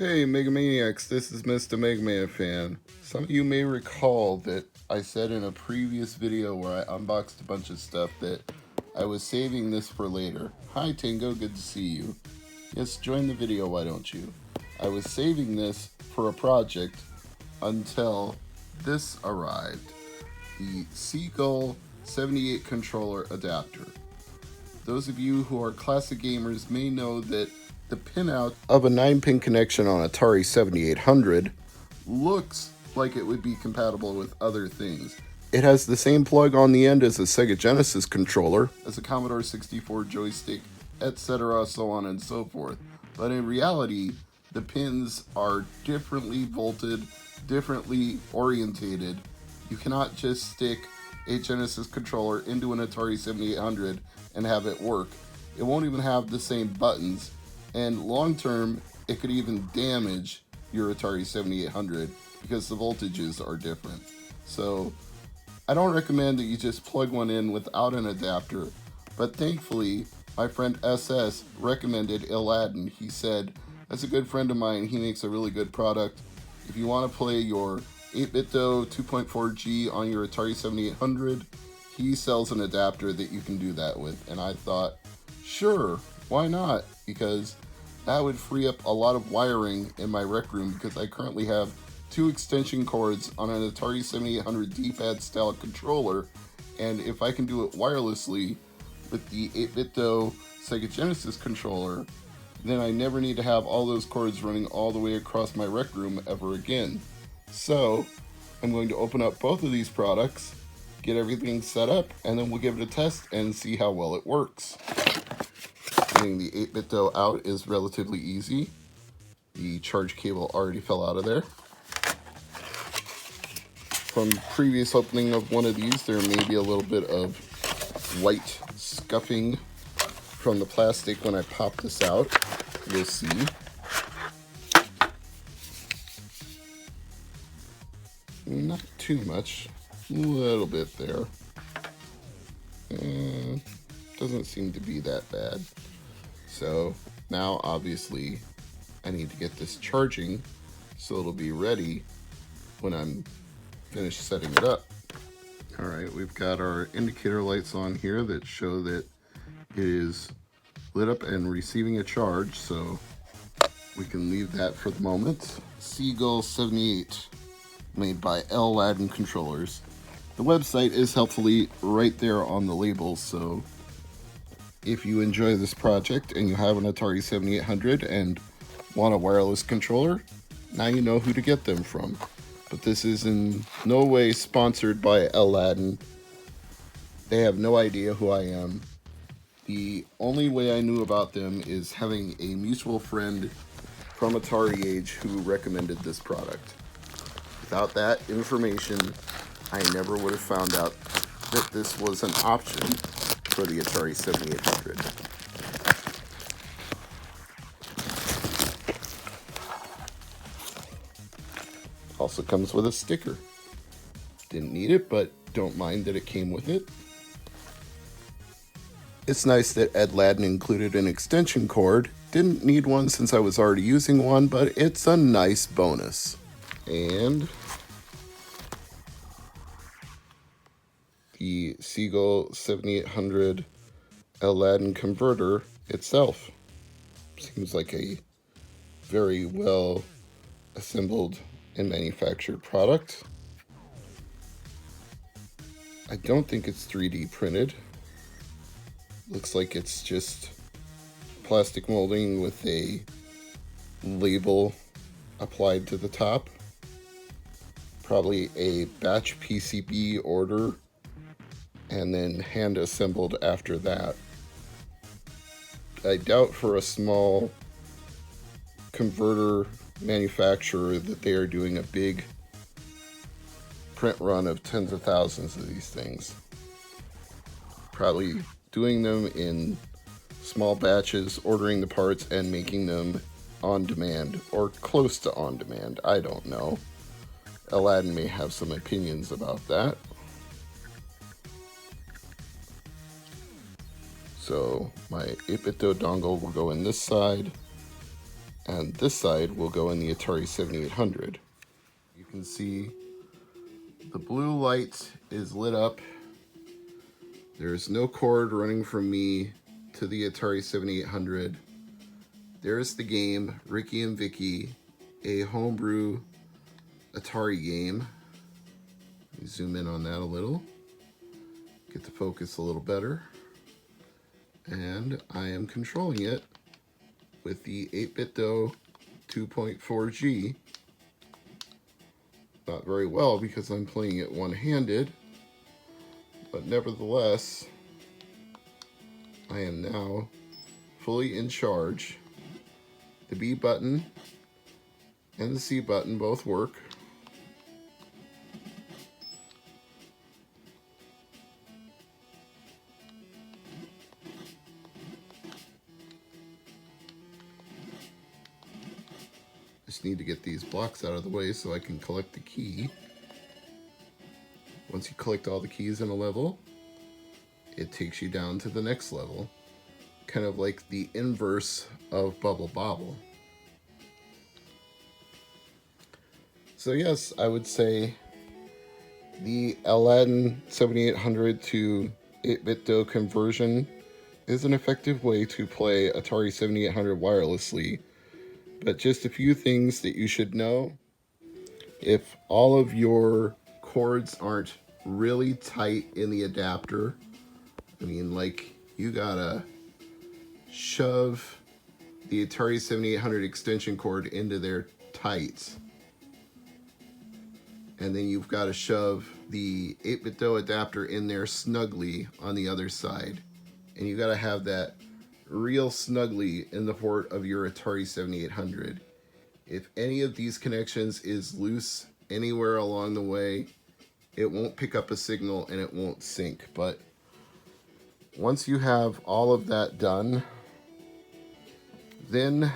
Hey Megamaniacs, this is Mr. MegaManFan. Some of you may recall that I said in a previous video where I unboxed a bunch of stuff that I was saving this for later. Hi Tango, good to see you. Yes, join the video, why don't you? I was saving this for a project until this arrived. The Seagull 78 controller adapter. Those of you who are classic gamers may know that the pinout of a 9-pin connection on Atari 7800 looks like it would be compatible with other things. It has the same plug on the end as a Sega Genesis controller, as a Commodore 64 joystick, etc., so on and so forth. But in reality, the pins are differently volted, differently orientated. You cannot just stick a Genesis controller into an Atari 7800 and have it work. It won't even have the same buttons. And long term, it could even damage your Atari 7800 because the voltages are different. So I don't recommend that you just plug one in without an adapter. But thankfully, my friend SS recommended Edladdin. He said, as a good friend of mine, he makes a really good product. If you want to play your 8BitDo 2.4G on your Atari 7800, he sells an adapter that you can do that with. And I thought, sure, why not? Because that would free up a lot of wiring in my rec room, because I currently have 2 extension cords on an Atari 7800 D-pad style controller, and if I can do it wirelessly with the 8BitDo Sega Genesis controller, then I never need to have all those cords running all the way across my rec room ever again. So I'm going to open up both of these products, get everything set up, and then we'll give it a test and see how well it works. Getting the 8BitDo out is relatively easy. The charge cable already fell out of there. From previous opening of one of these, there may be a little bit of white scuffing from the plastic when I pop this out. We'll see. Not too much. A little bit there. Doesn't seem to be that bad. So now obviously I need to get this charging so it'll be ready when I'm finished setting it up. Alright, we've got our indicator lights on here that show that it is lit up and receiving a charge, so we can leave that for the moment. Seagull 78, made by Edladdin controllers. The website is helpfully right there on the label, so if you enjoy this project and you have an Atari 7800 and want a wireless controller, now you know who to get them from. But this is in no way sponsored by Edladdin. They have no idea who I am. The only way I knew about them is having a mutual friend from Atari age who recommended this product. Without that information, I never would have found out that this was an option for the Atari 7800. Also comes with a sticker. Didn't need it, but don't mind that it came with it. It's nice that Edladdin included an extension cord. Didn't need one since I was already using one, but it's a nice bonus. And the Seagull 7800 Edladdin converter itself. Seems like a very well assembled and manufactured product. I don't think it's 3D printed. Looks like it's just plastic molding with a label applied to the top. Probably a batch PCB order and then hand assembled after that. I doubt for a small converter manufacturer that they are doing a big print run of tens of thousands of these things. Probably doing them in small batches, ordering the parts and making them on demand or close to on demand. I don't know. Edladdin may have some opinions about that. So my 8BitDo dongle will go in this side. and this side will go in the Atari 7800. You can see the blue light is lit up. There's no cord running from me to the Atari 7800. There's the game, Ricky and Vicky, a homebrew Atari game. Let me zoom in on that a little, get the focus a little better. And I am controlling it with the 8BitDo 2.4G. Not very well because I'm playing it one-handed, but nevertheless, I am now fully in charge. The B button and the C button both work. Just need to get these blocks out of the way so I can collect the key. Once you collect all the keys in a level, it takes you down to the next level. Kind of like the inverse of Bubble Bobble. So yes, I would say the Edladdin 7800 to 8BitDo conversion is an effective way to play Atari 7800 wirelessly. But just a few things that you should know. If all of your cords aren't really tight in the adapter, I mean, like, you gotta shove the Atari 7800 extension cord into there tight. And then you've got to shove the 8BitDo adapter in there snugly on the other side. And you got to have that real snugly in the port of your Atari 7800. If any of these connections is loose anywhere along the way, it won't pick up a signal and it won't sync. But once you have all of that done, then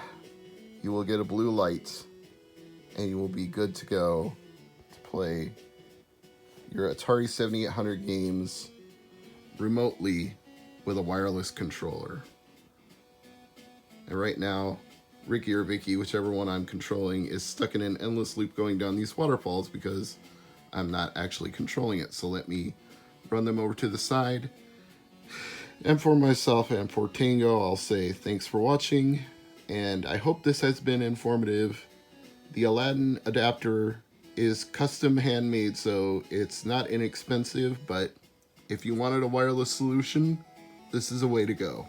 you will get a blue light and you will be good to go to play your Atari 7800 games remotely with a wireless controller. And right now, Ricky or Vicky, whichever one I'm controlling, is stuck in an endless loop going down these waterfalls because I'm not actually controlling it. So let me run them over to the side. And for myself and for Tango, I'll say thanks for watching, and I hope this has been informative. The Edladdin adapter is custom handmade, so it's not inexpensive, but if you wanted a wireless solution, this is a way to go.